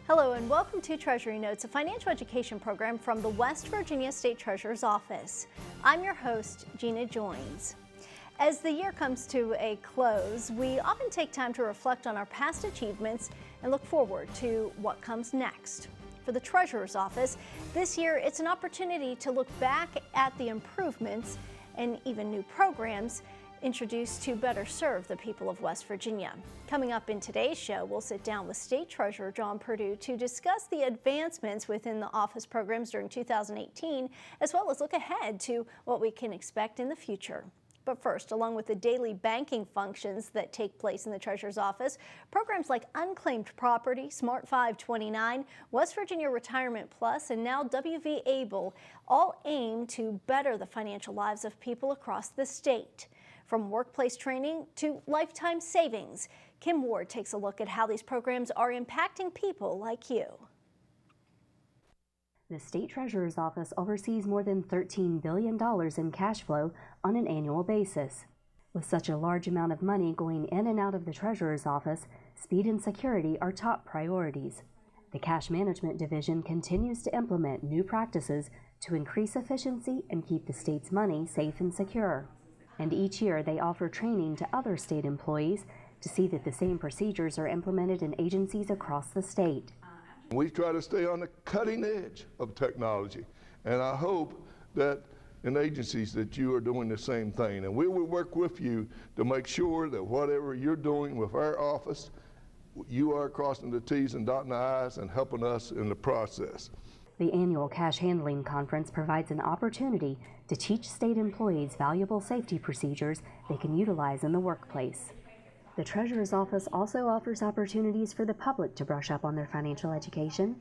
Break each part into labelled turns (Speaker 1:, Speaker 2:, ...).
Speaker 1: Hello and welcome to Treasury Notes, a financial education program from the West Virginia State Treasurer's Office. I'm your host, Gina Joins. As the year comes to a close, we often take time to reflect on our past achievements and look forward to what comes next. For the Treasurer's Office, this year it's an opportunity to look back at the improvements and even new programs introduced to better serve the people of West Virginia. Coming up in today's show, we'll sit down with State Treasurer John Perdue to discuss the advancements within the office programs during 2018, as well as look ahead to what we can expect in the future. But first, along with the daily banking functions that take place in the Treasurer's Office, programs like Unclaimed Property, Smart 529, West Virginia Retirement Plus, and now WV Able all aim to better the financial lives of people across the state. From workplace training to lifetime savings, Kim Ward takes a look at how these programs are impacting people like you.
Speaker 2: The State Treasurer's Office oversees more than $13 billion in cash flow on an annual basis. With such a large amount of money going in and out of the Treasurer's Office, speed and security are top priorities. The Cash Management Division continues to implement new practices to increase efficiency and keep the state's money safe and secure. And each year they offer training to other state employees to see that the same procedures are implemented in agencies across the state.
Speaker 3: We try to stay on the cutting edge of technology, and I hope that in agencies that you are doing the same thing. And we will work with you to make sure that whatever you're doing with our office, you are crossing the T's and dotting the I's and helping us in the process.
Speaker 2: The annual Cash Handling Conference provides an opportunity to teach state employees valuable safety procedures they can utilize in the workplace. The Treasurer's Office also offers opportunities for the public to brush up on their financial education.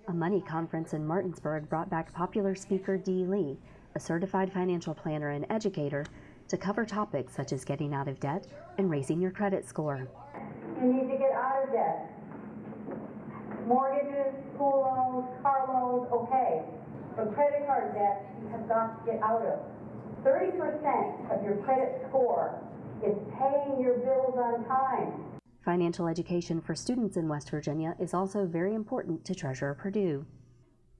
Speaker 2: A money conference in Martinsburg brought back popular speaker Dee Lee, a certified financial planner and educator, to cover topics such as getting out of debt and raising your credit score.
Speaker 4: You need to get out of debt. Mortgages, school loans, car loans, okay. But credit card debt, you have got to get out of. 30% of your credit score is paying your bills on time.
Speaker 2: Financial education for students in West Virginia is also very important to Treasurer Perdue.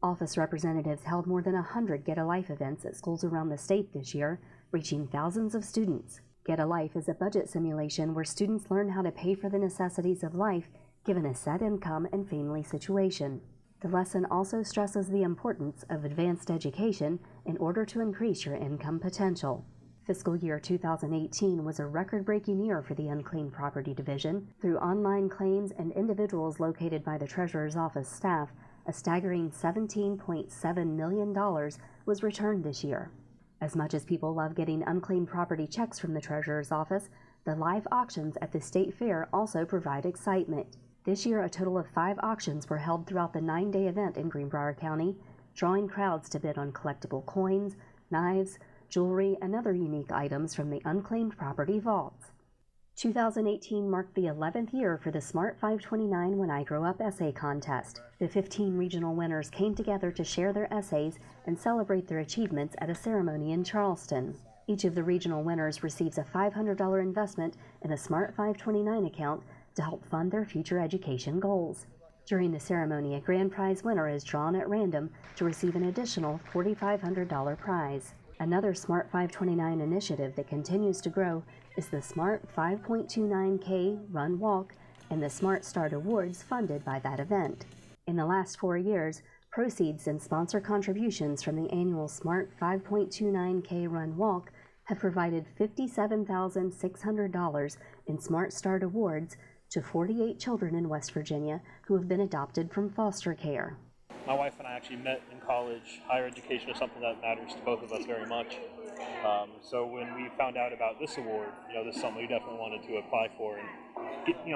Speaker 2: Office representatives held more than 100 Get a Life events at schools around the state this year, reaching thousands of students. Get a Life is a budget simulation where students learn how to pay for the necessities of life given a set income and family situation. The lesson also stresses the importance of advanced education in order to increase your income potential. Fiscal year 2018 was a record-breaking year for the Unclaimed Property Division. Through online claims and individuals located by the Treasurer's Office staff, a staggering $17.7 million was returned this year. As much as people love getting unclaimed property checks from the Treasurer's Office, the live auctions at the State Fair also provide excitement. This year, a total of 5 auctions were held throughout the 9-day event in Greenbrier County, drawing crowds to bid on collectible coins, knives, jewelry, and other unique items from the unclaimed property vaults. 2018 marked the 11th year for the Smart 529 When I Grow Up essay contest. The 15 regional winners came together to share their essays and celebrate their achievements at a ceremony in Charleston. Each of the regional winners receives a $500 investment in a Smart 529 account to help fund their future education goals. During the ceremony, a grand prize winner is drawn at random to receive an additional $4,500 prize. Another Smart 529 initiative that continues to grow is the Smart 5.29K Run Walk and the Smart Start Awards funded by that event. In the last 4 years, proceeds and sponsor contributions from the annual Smart 5.29K Run Walk have provided $57,600 in Smart Start Awards to 48 children in West Virginia who have been adopted from foster care.
Speaker 5: My wife and I actually met in college. Higher education is something that matters to both of us very much. So when we found out about this award, this is something we definitely wanted to apply for and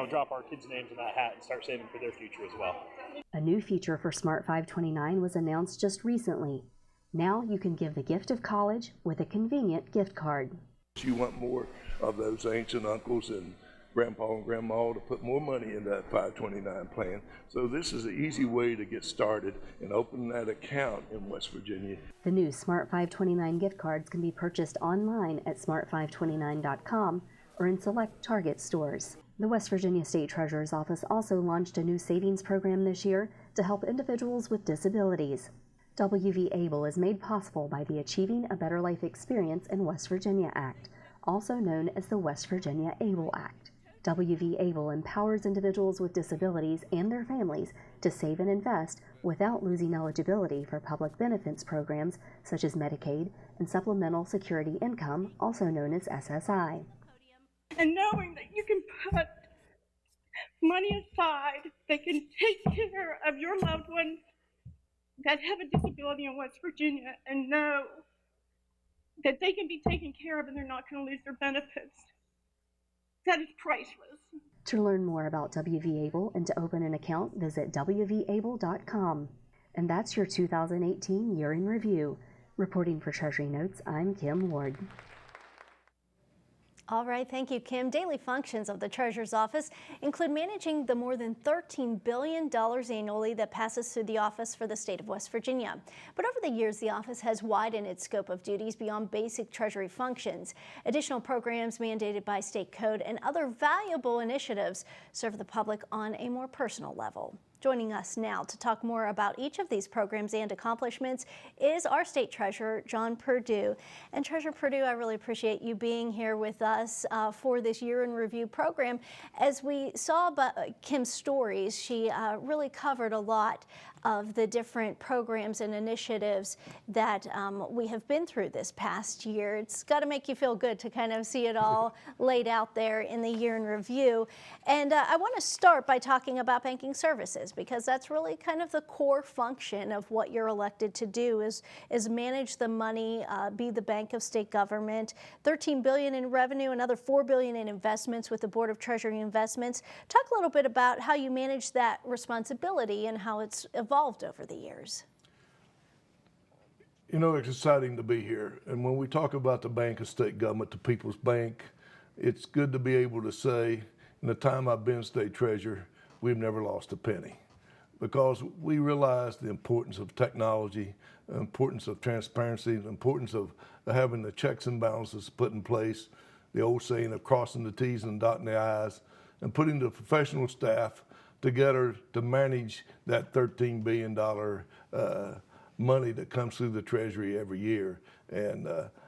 Speaker 5: drop our kids' names in that hat and start saving for their future as well.
Speaker 2: A new feature for Smart 529 was announced just recently. Now you can give the gift of college with a convenient gift card.
Speaker 3: You want more of those aunts and uncles and grandpa and grandma to put more money in that 529 plan. So this is an easy way to get started and open that account in West Virginia.
Speaker 2: The new Smart 529 gift cards can be purchased online at smart529.com or in select Target stores. The West Virginia State Treasurer's Office also launched a new savings program this year to help individuals with disabilities. WV Able is made possible by the Achieving a Better Life Experience in West Virginia Act, also known as the West Virginia Able Act. WV Able empowers individuals with disabilities and their families to save and invest without losing eligibility for public benefits programs such as Medicaid and Supplemental Security Income, also known as SSI.
Speaker 6: And knowing that you can put money aside that can take care of your loved ones that have a disability in West Virginia and know that they can be taken care of and they're not going to lose their benefits. That is priceless.
Speaker 2: To learn more about WV Able and to open an account, visit wvable.com. And that's your 2018 Year in Review. Reporting for Treasury Notes, I'm Kim Ward.
Speaker 1: All right, thank you, Kim. Daily functions of the Treasurer's Office include managing the more than $13 billion annually that passes through the office for the state of West Virginia. But over the years, the office has widened its scope of duties beyond basic Treasury functions. Additional programs mandated by state code and other valuable initiatives serve the public on a more personal level. Joining us now to talk more about each of these programs and accomplishments is our State Treasurer, John Perdue. And Treasurer Perdue, I really appreciate you being here with us for this Year in Review program. As we saw about Kim's stories, she really covered a lot of the different programs and initiatives that we have been through this past year. It's got to make you feel good to kind of see it all laid out there in the Year in Review. And I want to start by talking about banking services, because that's really kind of the core function of what you're elected to do is manage the money, be the bank of state government. $13 billion in revenue, another $4 billion in investments with the Board of Treasury Investments. Talk a little bit about how you manage that responsibility and how it's evolved over the years.
Speaker 3: You know, it's exciting to be here. And when we talk about the bank of state government, the people's bank, it's good to be able to say, in the time I've been state treasurer, we've never lost a penny. Because we realize the importance of technology, the importance of transparency, the importance of having the checks and balances put in place, the old saying of crossing the T's and dotting the I's, and putting the professional staff together to manage that $13 billion money that comes through the Treasury every year. And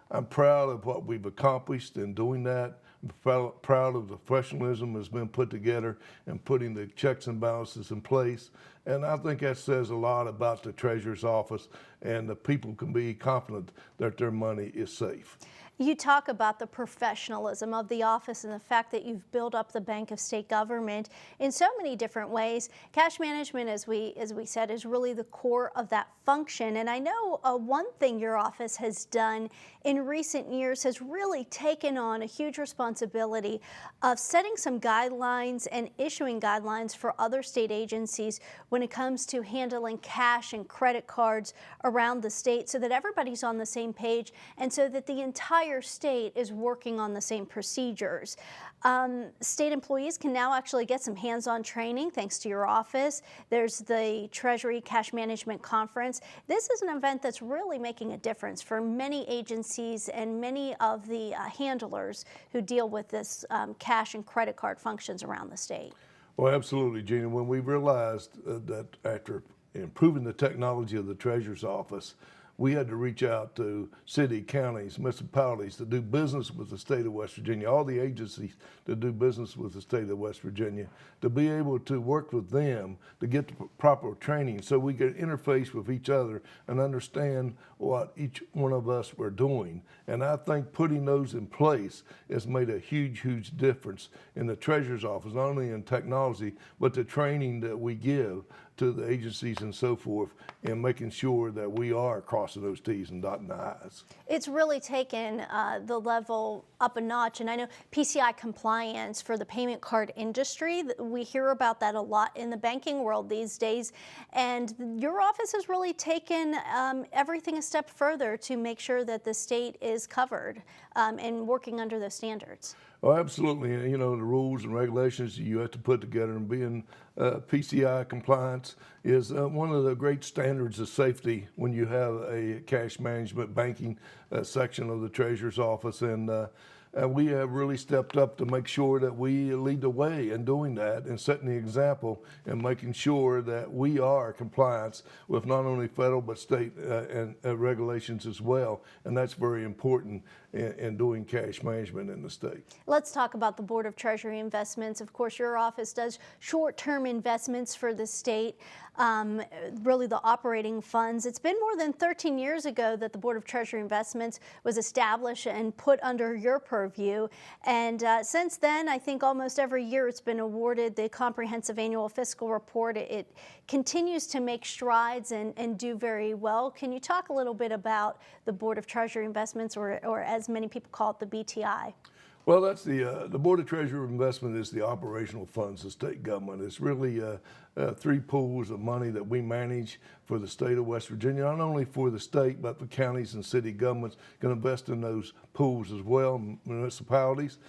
Speaker 3: I'm proud of what we've accomplished in doing that. I'm proud of the professionalism that's been put together and putting the checks and balances in place. And I think that says a lot about the Treasurer's Office, and the people can be confident that their money is safe.
Speaker 1: You talk about the professionalism of the office and the fact that you've built up the Bank of State Government in so many different ways. Cash management, as we said, is really the core of that function. And I know one thing your office has done in recent years has really taken on a huge responsibility of setting some guidelines and issuing guidelines for other state agencies when it comes to handling cash and credit cards around the state, so that everybody's on the same page and so that the entire state is working on the same procedures. State employees can now actually get some hands-on training thanks to your office. There's the Treasury Cash Management Conference. This is an event that's really making a difference for many agencies and many of the handlers who deal with this cash and credit card functions around the state.
Speaker 3: Well, absolutely, Gina. When we realized that after improving the technology of the Treasurer's Office, we had to reach out to city, counties, municipalities to do business with the state of West Virginia, all the agencies that do business with the state of West Virginia, to be able to work with them to get the proper training so we could interface with each other and understand what each one of us were doing. And I think putting those in place has made a huge, huge difference in the Treasurer's Office, not only in technology, but the training that we give to the agencies and so forth, and making sure that we are crossing those T's and dotting the I's. It's
Speaker 1: really taken the level up a notch, and I know PCI compliance for the payment card industry, we hear about that a lot in the banking world these days, and your office has really taken everything a step further to make sure that the state is covered and working under those standards.
Speaker 3: Oh, absolutely. You know, the rules and regulations you have to put together, and being PCI compliance is one of the great standards of safety when you have a cash management banking section of the Treasurer's Office. And And we have really stepped up to make sure that we lead the way in doing that and setting the example and making sure that we are in compliance with not only federal but state and regulations as well. And that's very important in doing cash management in the state.
Speaker 1: Let's talk about the Board of Treasury Investments. Of course, your office does short-term investments for the state, really the operating funds. It's been more than 13 years ago that the Board of Treasury Investments was established and put under your purview. And since then, I think almost every year it's been awarded the Comprehensive Annual Fiscal Report. It continues to make strides and do very well. Can you talk a little bit about the Board of Treasury Investments, or as many people call it, the BTI?
Speaker 3: Well, that's the Board of Treasury Investment is the operational funds of state government. It's really three pools of money that we manage for the state of West Virginia, not only for the state, but for counties and city governments can invest in those pools as well, municipalities.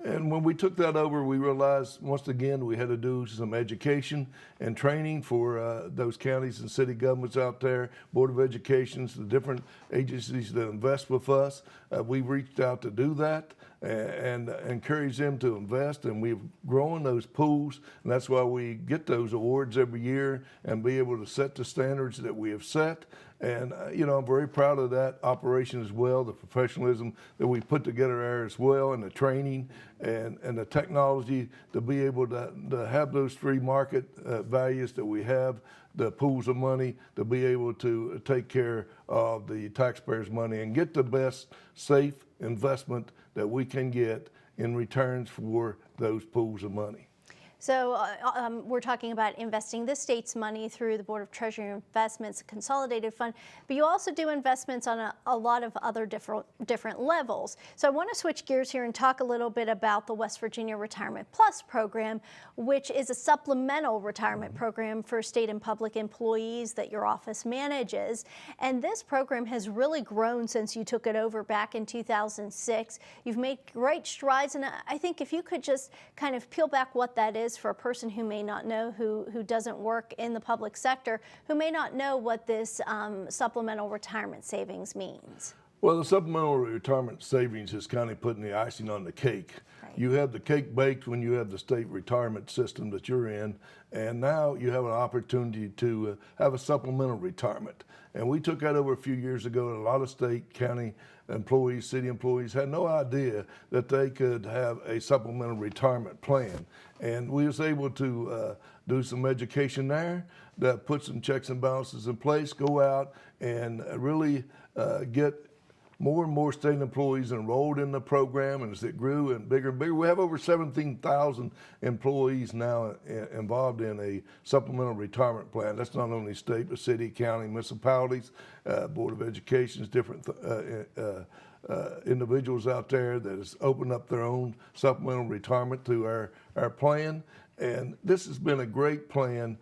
Speaker 3: And when we took that over, we realized once again we had to do some education and training for those counties and city governments out there, Board of Educations, the different agencies that invest with us. We reached out to do that and encourage them to invest, and we've grown those pools, and that's why we get those awards every year and be able to set the standards that we have set. And you know, I'm very proud of that operation as well, the professionalism that we put together there as well, and the training and the technology to be able to have those three market values that we have, the pools of money, to be able to take care of the taxpayers' money and get the best safe investment that we can get in returns for those pools of money.
Speaker 1: So we're talking about investing the state's money through the Board of Treasury Investments, a consolidated fund, but you also do investments on a lot of other different levels. So I want to switch gears here and talk a little bit about the West Virginia Retirement Plus program, which is a supplemental retirement program for state and public employees that your office manages. And this program has really grown since you took it over back in 2006. You've made great strides, and I think if you could just kind of peel back what that is for a person who may not know, who doesn't work in the public sector, who may not know what this supplemental retirement savings means.
Speaker 3: Well, the supplemental retirement savings is kind of putting the icing on the cake. Right. You have the cake baked when you have the state retirement system that you're in, and now you have an opportunity to have a supplemental retirement. And we took that over a few years ago, and a lot of state, county employees, city employees had no idea that they could have a supplemental retirement plan. And we was able to do some education there that put some checks and balances in place, go out and really get more and more state employees enrolled in the program, and as it grew and bigger, we have over 17,000 employees now involved in a supplemental retirement plan. That's not only state, but city, county, municipalities, Board of Education's different individuals out there that has opened up their own supplemental retirement through our plan. And this has been a great plan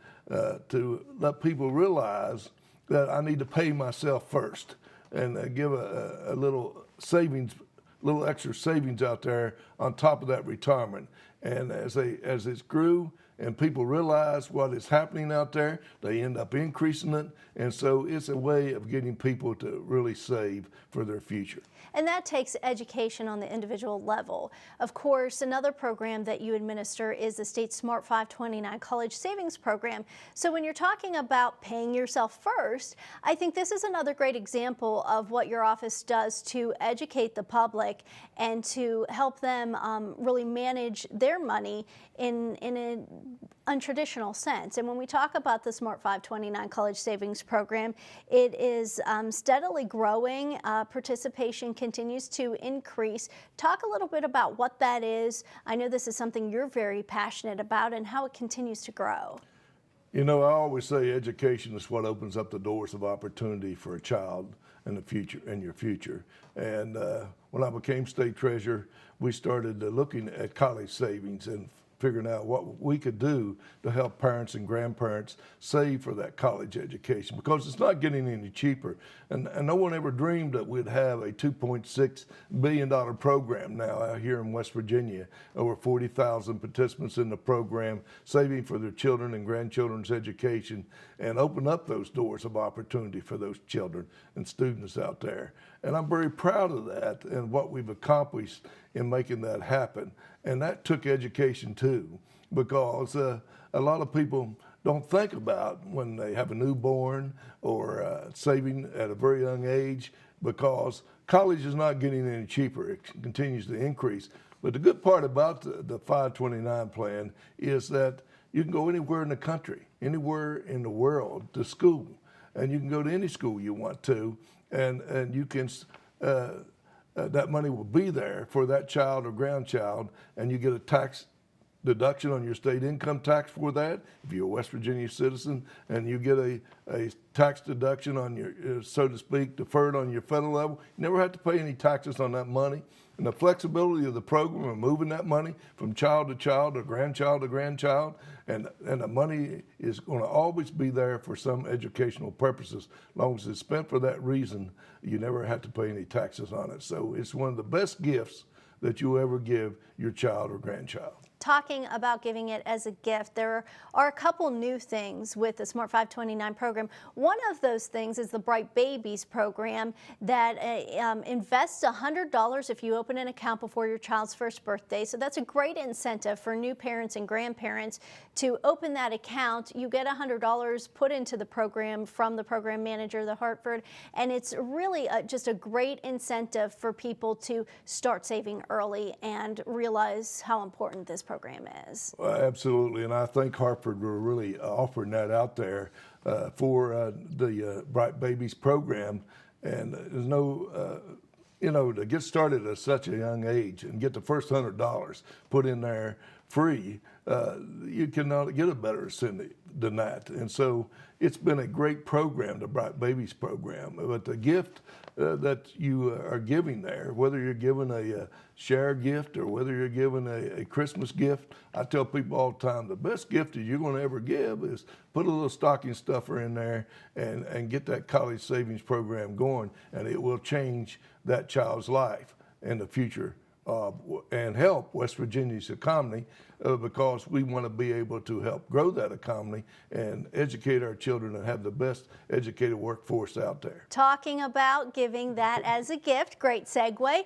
Speaker 3: to let people realize that I need to pay myself first and give a little savings, little extra savings out there on top of that retirement. And as it grew and people realize what is happening out there, they end up increasing it. And so it's a way of getting people to really save for their future.
Speaker 1: And that takes education on the individual level. Of course, another program that you administer is the State Smart 529 College Savings Program. So when you're talking about paying yourself first, I think this is another great example of what your office does to educate the public and to help them really manage their money in an untraditional sense. And when we talk about the Smart 529 College Savings Program, it is steadily growing. Participation continues to increase. Talk a little bit about what that is. I know this is something you're very passionate about and how it continues to grow.
Speaker 3: You know, I always say education is what opens up the doors of opportunity for a child in the future, in your future. And when I became state treasurer, we started looking at college savings and figuring out what we could do to help parents and grandparents save for that college education, because it's not getting any cheaper. And no one ever dreamed that we'd have a $2.6 billion program now out here in West Virginia, over 40,000 participants in the program, saving for their children and grandchildren's education, and open up those doors of opportunity for those children and students out there. And I'm very proud of that and what we've accomplished in making that happen. And that took education too, because a lot of people don't think about when they have a newborn or saving at a very young age, because college is not getting any cheaper. It continues to increase. But the good part about the 529 plan is that you can go anywhere in the country, anywhere in the world to school. And you can go to any school you want to, and you can, that money will be there for that child or grandchild, and you get a tax deduction on your state income tax for that, if you're a West Virginia citizen, and you get a tax deduction on your, so to speak, deferred on your federal level. You never have to pay any taxes on that money. And the flexibility of the program of moving that money from child to child or grandchild to grandchild, and the money is going to always be there for some educational purposes. As long as it's spent for that reason, you never have to pay any taxes on it. So it's one of the best gifts that you ever give your child or grandchild.
Speaker 1: Talking about giving it as a gift, there are a couple new things with the Smart 529 program. One of those things is the Bright Babies program that invests $100 if you open an account before your child's first birthday. So that's a great incentive for new parents and grandparents to open that account. You get $100 put into the program from the program manager, the Hartford, and it's really just a great incentive for people to start saving early and realize how important this program is.
Speaker 3: Well, absolutely, and I think Hartford were really offering that out there for the Bright Babies program, and there's no, to get started at such a young age and get the first $100 put in there free, you cannot get a better incentive than that. And so it's been a great program, the Bright Babies program. But the gift that you are giving there, whether you're giving a share gift or whether you're giving a Christmas gift, I tell people all the time, the best gift that you're going to ever give is put a little stocking stuffer in there and get that college savings program going, and it will change that child's life in the future. And help West Virginia's economy, because we want to be able to help grow that economy and educate our children and have the best educated workforce out there.
Speaker 1: Talking about giving that as a gift, great segue.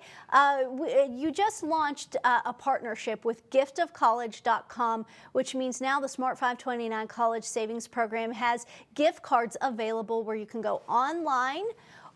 Speaker 1: You just launched a partnership with giftofcollege.com, which means now the Smart 529 College Savings Program has gift cards available where you can go online,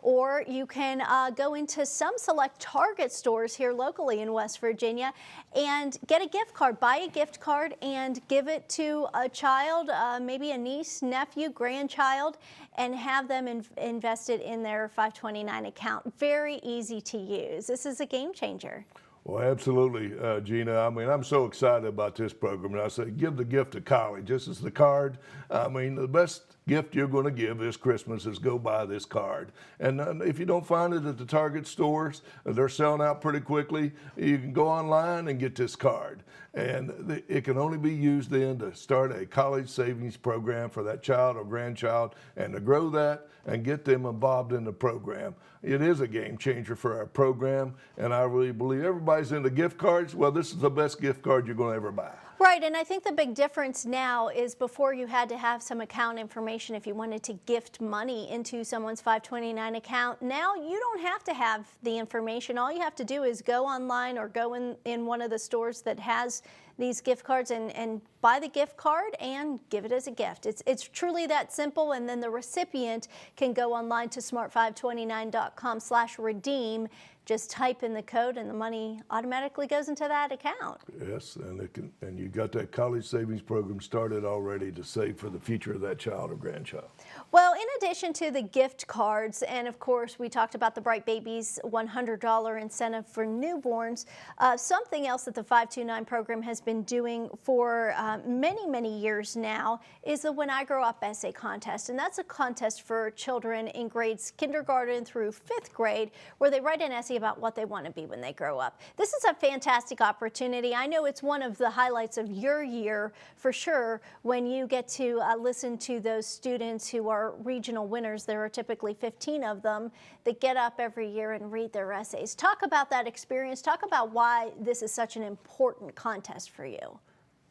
Speaker 1: or you can go into some select Target stores here locally in West Virginia and get a gift card. Buy a gift card and give it to a child, maybe a niece, nephew, grandchild, and have them invested in their 529 account. Very easy to use. This is a game changer.
Speaker 3: Well, absolutely, Gina. I mean, I'm so excited about this program. And I say, give the gift of college. This is the card. I mean, the best gift you're going to give this Christmas is go buy this card. And if you don't find it at the Target stores, they're selling out pretty quickly. You can go online and get this card. And it can only be used then to start a college savings program for that child or grandchild, and to grow that and get them involved in the program. It is a game changer for our program, and I really believe everybody's into gift cards. Well, this is the best gift card you're going to ever buy.
Speaker 1: Right, and I think the big difference now is before you had to have some account information if you wanted to gift money into someone's 529 account. Now you don't have to have the information. All you have to do is go online or go in one of the stores that has these gift cards and buy the gift card and give it as a gift. It's truly that simple, and then the recipient can go online to smart529.com/redeem. Just type in the code and the money automatically goes into that account.
Speaker 3: Yes, and you got that college savings program started already to save for the future of that child or grandchild.
Speaker 1: Well, in addition to the gift cards, and of course we talked about the Bright Babies $100 incentive for newborns, something else that the 529 program has been doing for many years now is the When I Grow Up essay contest. And that's a contest for children in grades kindergarten through 5th grade, where they write an essay about what they want to be when they grow up. This is a fantastic opportunity. I know it's one of the highlights of your year for sure when you get to listen to those students who are regional winners. There are typically 15 of them that get up every year and read their essays. Talk about that experience. Talk about why this is such an important contest for you.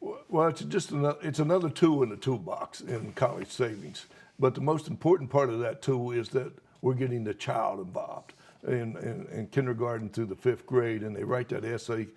Speaker 3: Well, it's another tool in the toolbox in college savings. But the most important part of that tool is that we're getting the child involved. in kindergarten through the 5th grade, and they write that essay,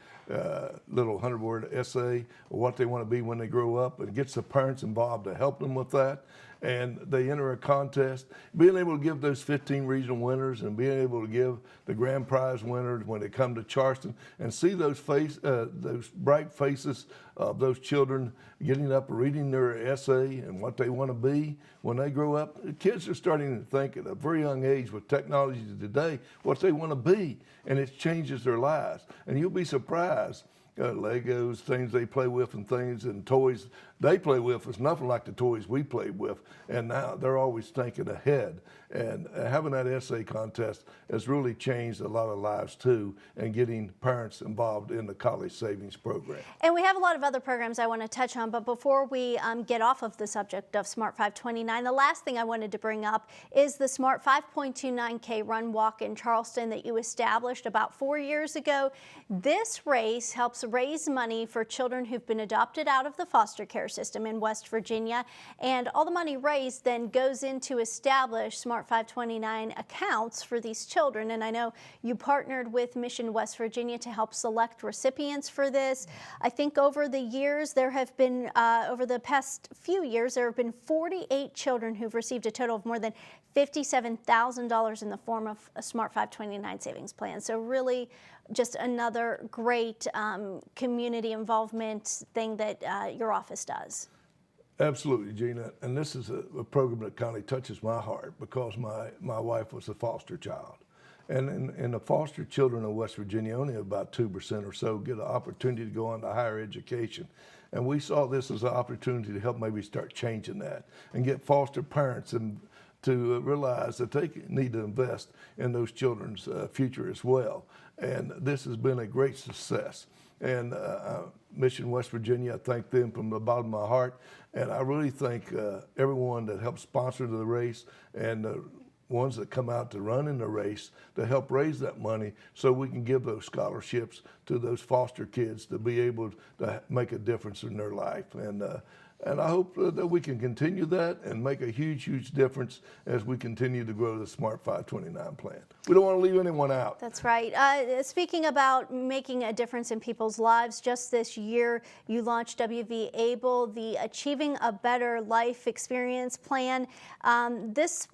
Speaker 3: little 100-word essay of what they want to be when they grow up, and it gets the parents involved to help them with that. And they enter a contest, being able to give those 15 regional winners and being able to give the grand prize winners when they come to Charleston and see those bright faces of those children getting up, reading their essay and what they want to be when they grow up. The kids are starting to think at a very young age with technology today what they want to be, and it changes their lives. And you'll be surprised. Legos, things they play with, and things and toys they play with is nothing like the toys we played with. And now they're always thinking ahead. And having that essay contest has really changed a lot of lives too, and getting parents involved in the college savings program. And
Speaker 1: we have a lot of other programs I want to touch on, but before we get off of the subject of Smart 529, the last thing I wanted to bring up is the Smart 5.29K Run Walk in Charleston that you established about 4 years ago. This race helps raise money for children who've been adopted out of the foster care system in West Virginia, and all the money raised then goes into establish Smart 529 accounts for these children. And I know you partnered with Mission West Virginia to help select recipients for this. I think over the years there have been, over the past few years, there have been 48 children who've received a total of more than $57,000 in the form of a Smart 529 savings plan. So really just another great community involvement thing that your office does.
Speaker 3: Absolutely, Gina. And this is a program that kind of touches my heart because my wife was a foster child. And in the foster children of West Virginia, only about 2% or so get an opportunity to go on to higher education. And we saw this as an opportunity to help maybe start changing that and get foster parents and to realize that they need to invest in those children's future as well. And this has been a great success. And Mission West Virginia, I thank them from the bottom of my heart. And I really thank everyone that helped sponsor the race and the ones that come out to run in the race to help raise that money so we can give those scholarships to those foster kids to be able to make a difference in their life. And I hope that we can continue that and make a huge, huge difference as we continue to grow the Smart 529 plan. We don't want to leave anyone out.
Speaker 1: That's right. Speaking about making a difference in people's lives, just this year you launched WV Able, the Achieving a Better Life Experience Plan. This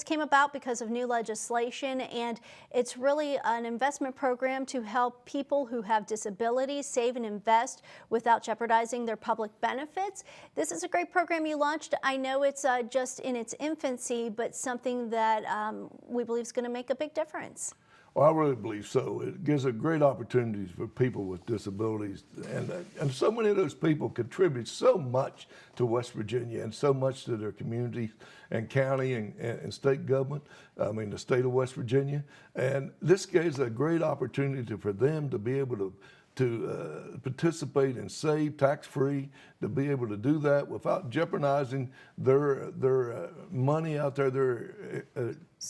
Speaker 1: came about because of new legislation, and it's really an investment program to help people who have disabilities save and invest without jeopardizing their public benefits. This is a great program you launched. I know it's just in its infancy, but something that we believe is going to make a big difference.
Speaker 3: Well, I really believe so. It gives a great opportunities for people with disabilities, and so many of those people contribute so much to West Virginia and so much to their communities and county and state government, I mean the state of West Virginia. And this gives a great opportunity for them to be able to participate and save tax-free, to be able to do that without jeopardizing their money out there, their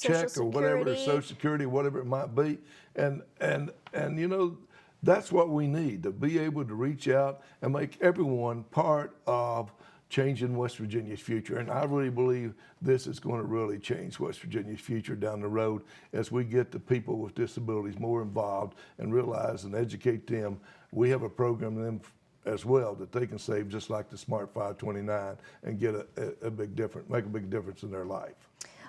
Speaker 3: check or whatever, their Social Security, whatever it might be. And you know, that's what we need, to be able to reach out and make everyone part of changing West Virginia's future. And I really believe this is going to really change West Virginia's future down the road as we get the people with disabilities more involved and realize and educate them. We have a program for them as well that they can save just like the Smart 529 and get a big difference, make a big difference in their life.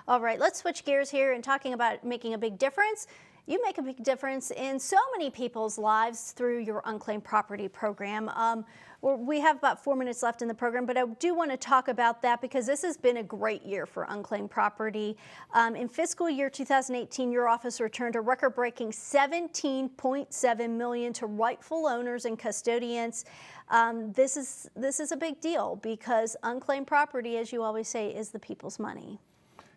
Speaker 1: All right, let's switch gears here and talking about making a big difference. You make a big difference in so many people's lives through your unclaimed property program. We have about 4 minutes left in the program, but I do want to talk about that because this has been a great year for unclaimed property. In fiscal year 2018, your office returned a record-breaking $17.7 million to rightful owners and custodians. This is a big deal because unclaimed property, as you always say, is the people's money.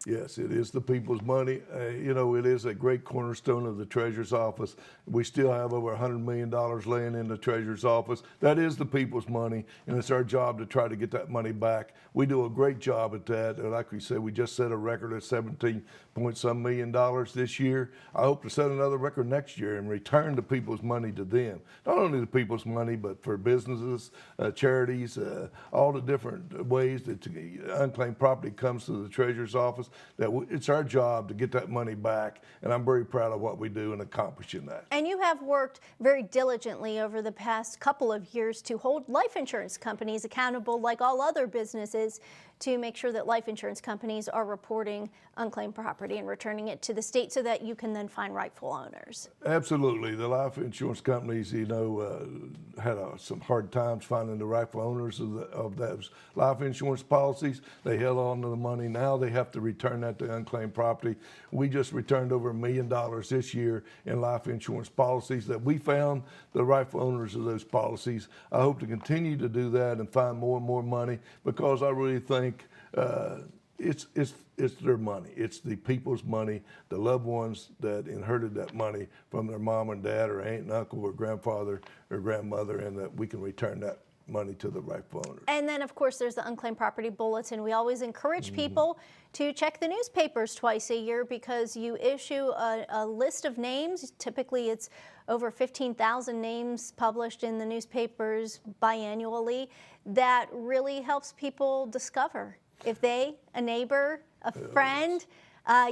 Speaker 3: Yes, it is the people's money. You know, it is a great cornerstone of the Treasurer's office. We still have over $100 million laying in the Treasurer's office. That is the people's money, and it's our job to try to get that money back. We do a great job at that. And like we said, we just set a record at $17-some million this year. I hope to set another record next year and return the people's money to them. Not only the people's money, but for businesses, charities, all the different ways that unclaimed property comes to the Treasurer's office. that it's our job to get that money back, and I'm very proud of what we do in accomplishing that.
Speaker 1: And you have worked very diligently over the past couple of years to hold life insurance companies accountable, like all other businesses, to make sure that life insurance companies are reporting unclaimed property and returning it to the state so that you can then find rightful owners.
Speaker 3: Absolutely. The life insurance companies, you know, had some hard times finding the rightful owners of those life insurance policies. They held on to the money. Now they have to return that to unclaimed property. We just returned over $1 million this year in life insurance policies that we found the rightful owners of those policies. I hope to continue to do that and find more and more money, because I really think it's their money. It's the people's money, the loved ones that inherited that money from their mom and dad or aunt and uncle or grandfather or grandmother, and that we can return that money to the rightful owners.
Speaker 1: And then, of course, there's the Unclaimed Property Bulletin. We always encourage people to check the newspapers twice a year, because you issue a list of names. Typically, it's over 15,000 names published in the newspapers biannually. That really helps people discover if they, a neighbor, a friend.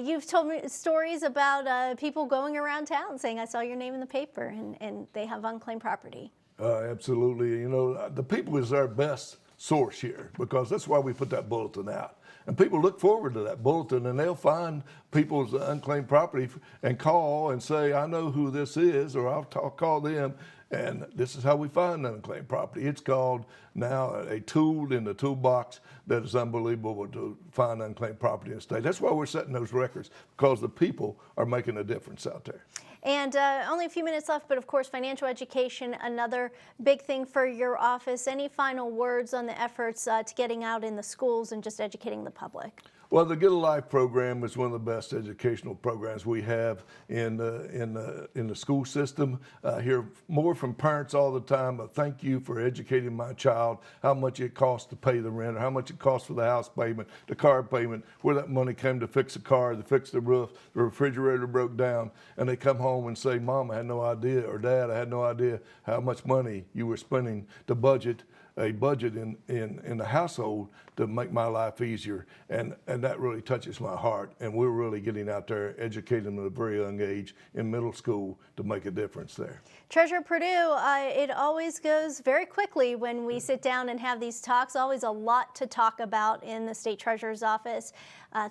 Speaker 1: You've told me stories about people going around town saying, I saw your name in the paper, and they have unclaimed property.
Speaker 3: Absolutely. You know, the people is our best source here, because that's why we put that bulletin out. And people look forward to that bulletin, and they'll find people's unclaimed property and call and say, I know who this is, or I'll call them. And this is how we find unclaimed property. It's called now a tool in the toolbox that is unbelievable to find unclaimed property in the state. That's why we're setting those records, because the people are making a difference out there.
Speaker 1: And only a few minutes left, but of course, financial education, another big thing for your office. Any final words on the efforts to getting out in the schools and just educating the public?
Speaker 3: Well, the Get a Life program is one of the best educational programs we have in the school system. I hear more from parents all the time, but thank you for educating my child, how much it costs to pay the rent, or how much it costs for the house payment, the car payment, where that money came to fix the car, to fix the roof, the refrigerator broke down, and they come home and say, Mom, I had no idea, or Dad, I had no idea how much money you were spending to budget in the household to make my life easier, and that really touches my heart. And we're really getting out there educating them at a very young age in middle school to make a difference there.
Speaker 1: Treasurer Perdue, it always goes very quickly when we sit down and have these talks. Always a lot to talk about in the State Treasurer's office.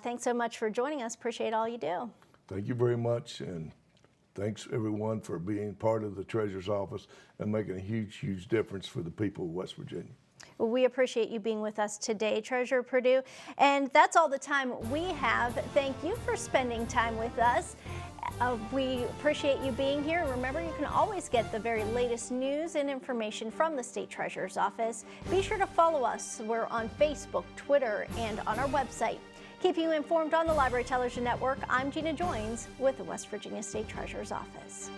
Speaker 1: Thanks so much for joining us. Appreciate all you do.
Speaker 3: Thank you very much, and thanks everyone for being part of the Treasurer's office and making a huge, huge difference for the people of West Virginia.
Speaker 1: Well, we appreciate you being with us today, Treasurer Perdue. And that's all the time we have. Thank you for spending time with us. We appreciate you being here. Remember, you can always get the very latest news and information from the State Treasurer's office. Be sure to follow us. We're on Facebook, Twitter, and on our website. Keeping you informed on the Library Television Network, I'm Gina Joins with the West Virginia State Treasurer's office.